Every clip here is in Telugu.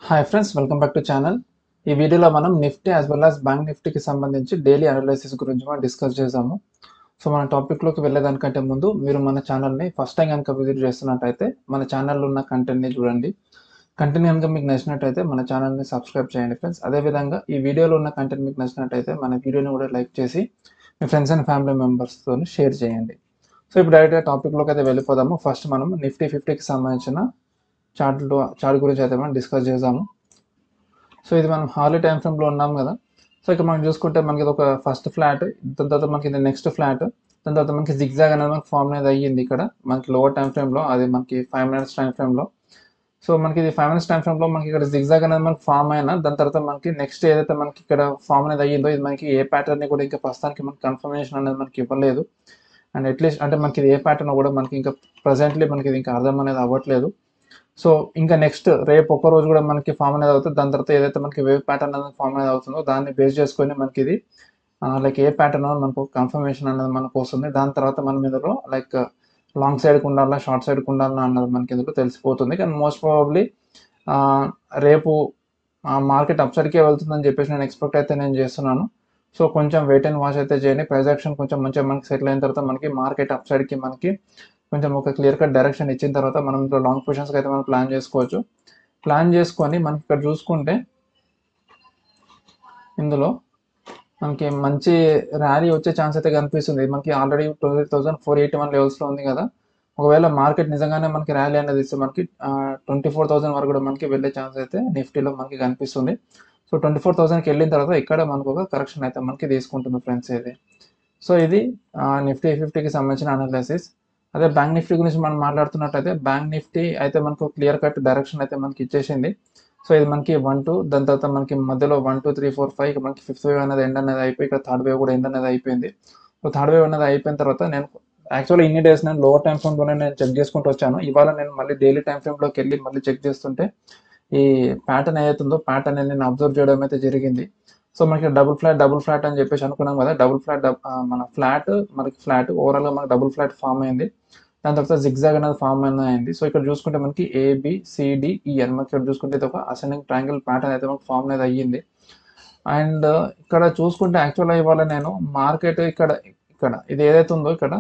Hi friends, welcome back to channel. ఈ వీడియోలో మనం Nifty as well as bank నిఫ్టీకి సంబంధించి డైలీ అనాలిసిస్ గురించి మనం డిస్కస్ చేసాము. సో మన టాపిక్లోకి వెళ్ళేదానికంటే ముందు మీరు మన ఛానల్ని ఫస్ట్ టైం కనుక విజిట్ చేస్తున్నట్టయితే మన ఛానల్లో ఉన్న కంటెంట్ని చూడండి. కంటెంట్ కనుక మీకు నచ్చినట్టయితే మన ఛానల్ని సబ్స్క్రైబ్ చేయండి ఫ్రెండ్స్. అదేవిధంగా ఈ వీడియోలో ఉన్న కంటెంట్ మీకు నచ్చినట్టయితే మన వీడియోని కూడా లైక్ చేసి మీ ఫ్రెండ్స్ అండ్ ఫ్యామిలీ మెంబర్స్తో షేర్ చేయండి. సో ఇప్పుడు డైరెక్ట్గా టాపిక్లోకి అయితే వెళ్ళిపోదాము. ఫస్ట్ మనం నిఫ్టీ 50కి సంబంధించిన చార్ట్ గురించి అయితే మనం డిస్కస్ చేద్దాము. సో ఇది మనం హార్లీ టైం ఫ్రేమ్లో ఉన్నాం కదా. సో ఇక్కడ మనం చూసుకుంటే మనకి ఇది ఒక ఫస్ట్ ఫ్లాట్, దాని తర్వాత మనకి ఇది నెక్స్ట్ ఫ్లాట్, దాని తర్వాత మనకి జిగ్జాగ్ అనేది మనకి ఫామ్ అనేది అయ్యింది ఇక్కడ మనకి లోవర్ టైం ఫ్రేమ్లో, అది మనకి 5 minutes టైం ఫ్రేమ్లో. సో మనకి ఇది 5 minutes టైం ఫ్రేమ్లో మనకి ఇక్కడ జిగ్జాగ్ అనేది మనకి ఫామ్ అయినా దాని తర్వాత మనకి నెక్స్ట్ ఏదైతే మనకి ఇక్కడ ఫామ్ అనేది అయ్యిందో ఇది మనకి ఏ ప్యాటర్న్ కూడా ఇంకా ప్రస్తుతానికి మనకి కన్ఫర్మేషన్ అనేది మనకి ఇవ్వలేదు. అండ్ అట్లీస్ట్ అంటే మనకి ఇది ఏ ప్యాటర్న్ కూడా మనకి ఇంకా ప్రజెంట్లీ మనకి ఇది ఇంకా అర్థం అనేది అవ్వట్లేదు. సో ఇంకా నెక్స్ట్ రేపు ఒక రోజు కూడా మనకి ఫామ్ అనేది అవుతుంది. దాని తర్వాత ఏదైతే మనకి వేవ్ ప్యాటర్న్ అనేది ఫామ్ అనేది అవుతుందో దాన్ని బేస్ చేసుకొని మనకి ఇది లైక్ ఏ ప్యాటర్న్ మనకు కన్ఫర్మేషన్ అనేది మనకు వస్తుంది. దాని తర్వాత మనం ఇందులో లైక్ లాంగ్ సైడ్కి ఉండాలా, షార్ట్ సైడ్కి ఉండాలా అన్నది మనకి ఇందులో తెలిసిపోతుంది. కానీ మోస్ట్ ప్రాబబ్లీ రేపు మార్కెట్ అప్ సైడ్కే వెళ్తుందని చెప్పేసి నేను ఎక్స్పెక్ట్ అయితే నేను చేస్తున్నాను. సో కొంచెం వెయిట్ అండ్ వాచ్ అయితే చేయండి. ప్రైస్ యాక్షన్ కొంచెం మంచిగా మనకి సెటిల్ అయిన తర్వాత మనకి మార్కెట్ అప్ సైడ్కి మనకి కొంచెం ఒక క్లియర్ కట్ డైరెక్షన్ ఇచ్చిన తర్వాత మనం ఇంట్లో లాంగ్ పొజిషన్స్కి అయితే మనం ప్లాన్ చేసుకోవచ్చు. ప్లాన్ చేసుకొని మనకి ఇక్కడ చూసుకుంటే ఇందులో మనకి మంచి ర్యాలీ వచ్చే ఛాన్స్ అయితే కనిపిస్తుంది. మనకి ఆల్రెడీ 20,481 లెవెల్స్లో ఉంది కదా. ఒకవేళ మార్కెట్ నిజంగానే మనకి ర్యాలీ అనేది ఇస్తే మనకి 24,000 వరకు కూడా మనకి వెళ్ళే ఛాన్స్ అయితే నిఫ్టీలో మనకి కనిపిస్తుంది. సో 24,000కి వెళ్ళిన తర్వాత ఇక్కడ మనకు ఒక కరెక్షన్ అయితే మనకి తీసుకుంటుంది ఫ్రెండ్స్ ఇది. సో ఇది నిఫ్టీ 50కి సంబంధించిన అనాలిసిస్. అదే బ్యాంక్ నిఫ్టీ గురించి మనం మాట్లాడుతున్నట్టయితే బ్యాంక్ నిఫ్టీ అయితే మనకు క్లియర్ కట్ డైరెక్షన్ అయితే మనకి ఇచ్చేసింది. సో ఇది మనకి 1 2, దాని తర్వాత మనకి మధ్యలో 1 2 3 4 5 మనకి ఫిఫ్త్ వేవ్ అనేది ఎండ్ అనేది అయిపోయి ఇక్కడ థర్డ్ వేవ్ కూడా ఎండ్ అనేది అయిపోయింది. సో థర్డ్ వేవ్ అనేది అయిపోయిన తర్వాత నేను యాక్చువల్లీ ఇన్ని డేస్ నేను లోవర్ టైం ఫ్రేమ్లోనే నేను చెక్ చేసుకుంటూ వచ్చాను. ఇవాళ నేను మళ్ళీ డైలీ టైం ఫ్రేమ్లోకి వెళ్ళి మళ్ళీ చెక్ చేస్తుంటే ఈ ప్యాటర్న్ ఏదైతుందో ప్యాటర్న్ నేను అబ్జర్వ్ చేయడం అయితే జరిగింది. సో మనకి డబుల్ ఫ్లాట్ అని చెప్పేసి అనుకున్నాం కదా. డబుల్ ఫ్లాట్ మన ఫ్లాట్ మనకి ఫ్లాట్ ఓవరాల్గా మనకి డబుల్ ఫ్లాట్ ఫామ్ అయింది. దాని తర్వాత జిగ్జాగ్ అనేది ఫామ్ అయింది. సో ఇక్కడ చూసుకుంటే మనకి ABCDE అని మనకి ఇక్కడ చూసుకుంటే ఇది ఒక అసెండింగ్ ట్రయాంగిల్ ప్యాటర్న్ అయితే మనకి ఫామ్ అనేది అయ్యింది. అండ్ ఇక్కడ చూసుకుంటే యాక్చువల్గా ఇవాళ నేను మార్కెట్ ఇక్కడ ఇక్కడ ఇది ఏదైతే ఉందో ఇక్కడ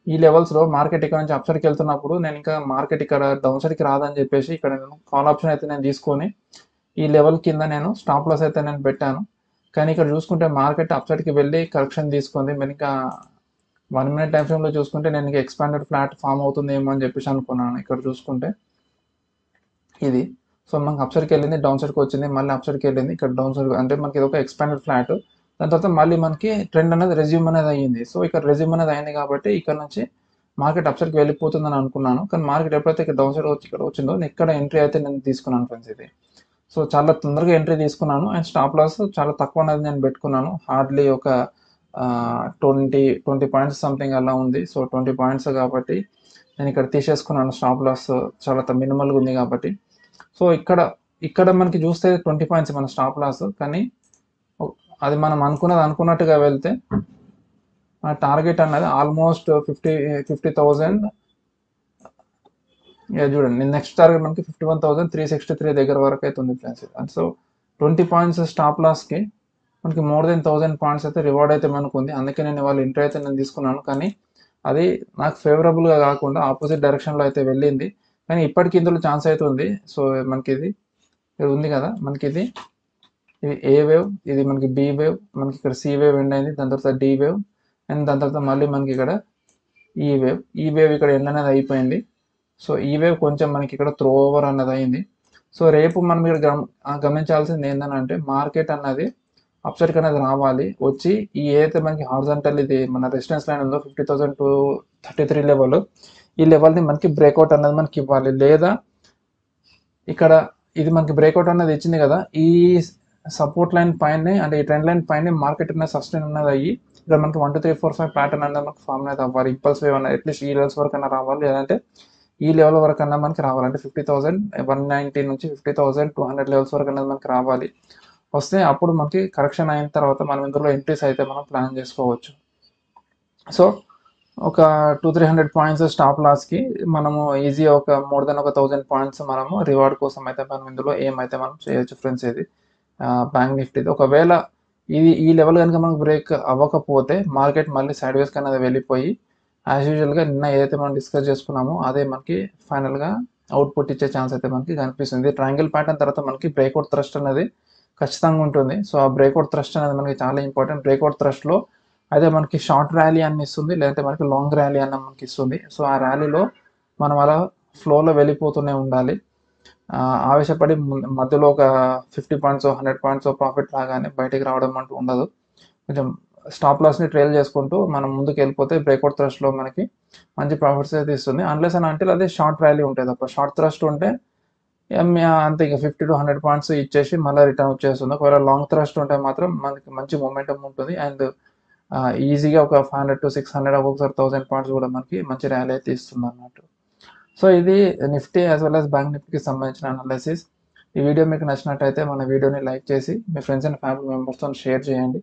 ఈ లెవెల్స్లో మార్కెట్ ఇక్కడ నుంచి అప్ సైడ్కి వెళ్తున్నప్పుడు నేను ఇంకా మార్కెట్ ఇక్కడ డౌన్ సైడ్కి రాదని చెప్పేసి ఇక్కడ నేను కాల్ ఆప్షన్ అయితే నేను తీసుకొని ఈ లెవెల్ కింద నేను స్టాప్ లాస్ అయితే నేను పెట్టాను. కానీ ఇక్కడ చూసుకుంటే మార్కెట్ అప్ సైడ్కి వెళ్ళి కరెక్షన్ తీసుకుంది. మరి ఇంకా 1 minute టైం ఫ్రేమ్లో చూసుకుంటే నేను ఇంకా ఎక్స్పాండెడ్ ఫ్లాట్ ఫామ్ అవుతుందేమో అని చెప్పేసి అనుకున్నాను. ఇక్కడ చూసుకుంటే ఇది సో మనకి అప్ సైడ్కి వెళ్ళింది, డౌన్ సైడ్కి వచ్చింది, మళ్ళీ అప్ సైడ్కి వెళ్ళింది, ఇక్కడ డౌన్ సైడ్ అంటే మనకి ఇది ఒక ఎక్స్పాండెడ్ ఫ్లాట్. దాని తర్వాత మళ్ళీ మనకి ట్రెండ్ అనేది రెజ్యూమ్ అనేది అయ్యింది. సో ఇక్కడ రెజ్యూమ్ అనేది అయింది కాబట్టి ఇక్కడ నుంచి మార్కెట్ అప్ సైడ్కి వెళ్ళిపోతుందని అనుకున్నాను. కానీ మార్కెట్ ఎప్పుడైతే ఇక్కడ డౌన్ సైడ్ వచ్చి ఇక్కడ వచ్చిందో నేను ఇక్కడ ఎంట్రీ అయితే నేను తీసుకున్నాను ఫ్రెండ్స్ ఇది. సో చాలా తొందరగా ఎంట్రీ తీసుకున్నాను అండ్ స్టాప్ లాస్ చాలా తక్కువ అనేది నేను పెట్టుకున్నాను. హార్డ్లీ ఒక 20 పాయింట్స్ సంథింగ్ అలా ఉంది. సో 20 పాయింట్స్ కాబట్టి నేను ఇక్కడ తీసేసుకున్నాను. స్టాప్ లాస్ చాలా మినిమల్గా ఉంది కాబట్టి. సో ఇక్కడ మనకి చూస్తే 20 పాయింట్స్ మన స్టాప్ లాస్. కానీ అది మనం అనుకున్నట్టుగా వెళ్తే మన టార్గెట్ అన్నది ఆల్మోస్ట్ 50,000. చూడండి నెక్స్ట్ టార్గెట్ మనకి 51,363 దగ్గర వరకు అయితే ఉంది ఫ్రెండ్స్. సో 20 పాయింట్స్ స్టాప్ లాస్కి మనకి మోర్ దెన్ 1000 పాయింట్స్ అయితే రివార్డ్ అయితే మనకు ఉంది. అందుకే నేను ఇవాళ ఎంట్రీ అయితే నేను తీసుకున్నాను. కానీ అది నాకు ఫేవరబుల్గా కాకుండా ఆపోజిట్ డైరెక్షన్లో అయితే వెళ్ళింది. కానీ ఇప్పటికి ఇందులో ఛాన్స్ అయితే ఉంది. సో మనకి ఇది ఉంది కదా, మనకి ఇది A వేవ్, ఇది మనకి B వేవ్, మనకి ఇక్కడ C వేవ్ ఎండ్ అయింది, దాని తర్వాత D వేవ్ అండ్ దాని తర్వాత మళ్ళీ మనకి ఇక్కడ ఈ వేవ్ ఇక్కడ ఎండ్ అనేది అయిపోయింది. సో ఈ వేవ్ కొంచెం మనకి ఇక్కడ త్రో ఓవర్ అన్నది అయింది. సో రేపు మనం ఇక్కడ గమనించాల్సింది ఏంటంటే మార్కెట్ అన్నది అప్ సైడ్కి అనేది రావాలి, వచ్చి ఈ ఏదైతే మనకి హారిజాంటల్ ఇది మన రెసిస్టెన్స్ లైన్ ఉందో 50,233 లెవెల్, ఈ లెవెల్ని మనకి బ్రేక్అవుట్ అన్నది మనకి ఇవ్వాలి. లేదా ఇక్కడ ఇది మనకి బ్రేక్అవుట్ అన్నది ఇచ్చింది కదా, ఈ సపోర్ట్ లైన్ పైన అంటే ఈ ట్రెండ్ లైన్ పైన మార్కెట్ అనేది సస్టైన్ అన్నది అయ్యి ఇక్కడ మనకి 1 2 3 4 5 ప్యాటర్న్ అనేది మనకి ఫామ్ అనేది అవ్వాలి. ఇంపల్స్ వేవ్ అనేది అట్లీస్ట్ ఈ లెవెల్స్ వరకు అన్నా రావాలి, లేదంటే ఈ లెవెల్ వరకు అన్నా మనకి రావాలంటే 50,190 నుంచి 50,200 లెవెల్స్ వరకు అనేది మనకి రావాలి. వస్తే అప్పుడు మనకి కరెక్షన్ అయిన తర్వాత మనం ఇందులో ఎంట్రీస్ అయితే మనం ప్లాన్ చేసుకోవచ్చు. సో ఒక 200-300 పాయింట్స్ స్టాప్ లాస్కి మనము ఈజీ ఒక మోర్ దెన్ ఒక 1000 పాయింట్స్ మనము రివార్డ్ కోసం అయితే మనం ఇందులో ఏమైతే మనం చేయొచ్చు ఫ్రెండ్స్. ఇది బ్యాంక్ నిఫ్టీది. ఒకవేళ ఇది ఈ లెవెల్ కనుక మనకు బ్రేక్ అవ్వకపోతే మార్కెట్ మళ్ళీ సైడ్ వేస్ అనేది వెళ్ళిపోయి యాజ్ యూజువల్గా నిన్న ఏదైతే మనం డిస్కస్ చేసుకున్నామో అదే మనకి ఫైనల్గా అవుట్పుట్ ఇచ్చే ఛాన్స్ అయితే మనకి కనిపిస్తుంది. ట్రయాంగిల్ ప్యాటర్న్ తర్వాత మనకి బ్రేక్అవుట్ థ్రస్ట్ అనేది ఖచ్చితంగా ఉంటుంది. సో ఆ బ్రేక్అవుట్ థ్రస్ట్ అనేది మనకి చాలా ఇంపార్టెంట్. బ్రేక్అవుట్ థ్రస్ట్లో అయితే మనకి షార్ట్ ర్యాలీ అని ఇస్తుంది, లేదంటే మనకి లాంగ్ ర్యాలీ అన్న మనకి ఇస్తుంది. సో ఆ ర్యాలీలో మనం అలా ఫ్లోలో వెళ్ళిపోతూనే ఉండాలి. ఆవేశపడి మధ్యలో ఒక 50 పాయింట్స్ 100 పాయింట్స్ ప్రాఫిట్ రాగానే బయటికి రావడం అంటూ ఉండదు. కొంచెం స్టాప్ లాస్ని ట్రైల్ చేసుకుంటూ మనం ముందుకు వెళ్ళిపోతే బ్రేక్అవుట్ థ్రస్ట్లో మనకి మంచి ప్రాఫిట్స్ అయితే ఇస్తుంది. అన్లెస్ అని అంటే అదే షార్ట్ ర్యాలీ ఉంటుంది తప్ప షార్ట్ థ్రస్ట్ ఉంటే అంతే, ఇక 50-100 పాయింట్స్ ఇచ్చేసి మళ్ళీ రిటర్న్ వచ్చేస్తుంది. ఒకవేళ లాంగ్ థ్రస్ట్ ఉంటే మాత్రం మనకి మంచి మొమెంటం ఉంటుంది అండ్ ఈజీగా ఒక 500-600 ఒక్కొక్కసారి 1000 పాయింట్స్ కూడా మనకి మంచి ర్యాలీ అయితే ఇస్తుంది అన్నట్టు. సో ఇది Nifty as well as bank నిఫ్టీకి సంబంధించిన అనాలిసిస్. ఈ వీడియో మీకు నచ్చినట్టయితే మన వీడియోని లైక్ చేసి మీ ఫ్రెండ్స్ అండ్ ఫ్యామిలీ మెంబర్స్తో షేర్ చేయండి.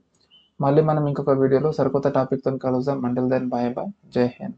మళ్ళీ మనం ఇంకొక వీడియోలో సరికొత్త టాపిక్తో కలుద్దాం. Until then bye bye. Jai Hind.